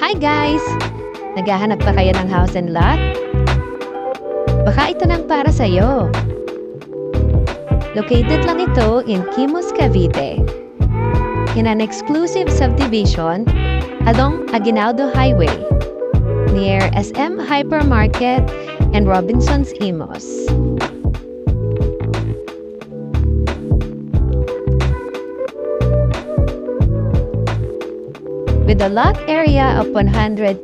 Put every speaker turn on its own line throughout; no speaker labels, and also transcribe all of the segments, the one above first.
Hi guys! Naghahanap pa kayo ng house and lot? Baka ito nang para sa'yo. Located lang ito in Imus, Cavite, in an exclusive subdivision along Aguinaldo Highway, near SM Hypermarket and Robinson's Imus. With a lot area of 150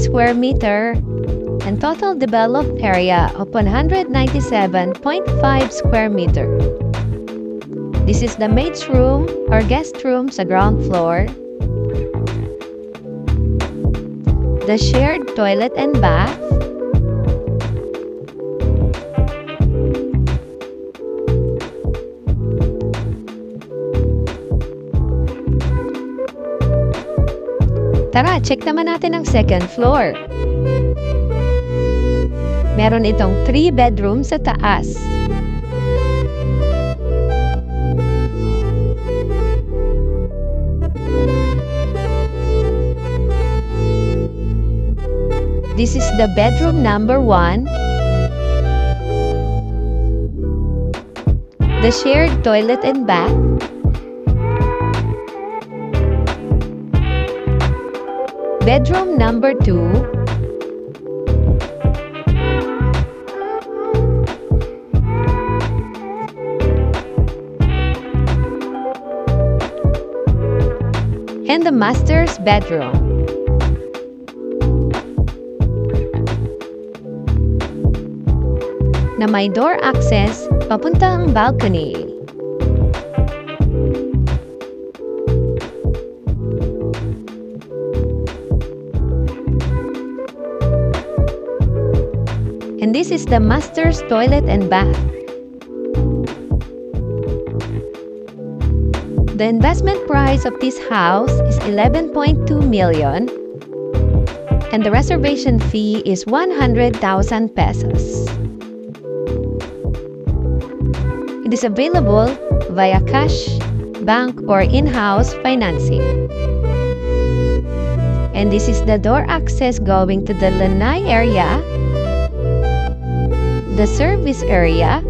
square meter and total developed area of 197.5 square meter. This is the maid's room or guest room sa ground floor, the shared toilet and bath, Tara, check naman natin ang second floor. Meron itong 3 bedrooms sa taas. This is the bedroom number 1. The shared toilet and bath. Bedroom number 2. And the master's bedroom. Na may door access papuntang balcony. And this is the master's toilet and bath. The investment price of this house is 11.2 million and the reservation fee is 100,000 pesos. It is available via cash, bank, or in-house financing. And this is the door access going to the lanai area, the service area,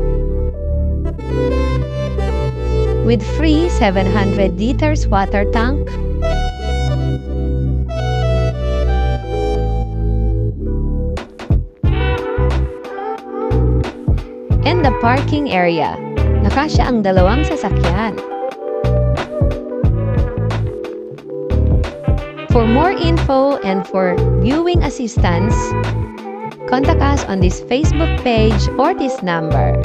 with free 700 liters water tank, and the parking area. Nakasya ang 2 sasakyan. For more info and for viewing assistance, contact us on this Facebook page or this number.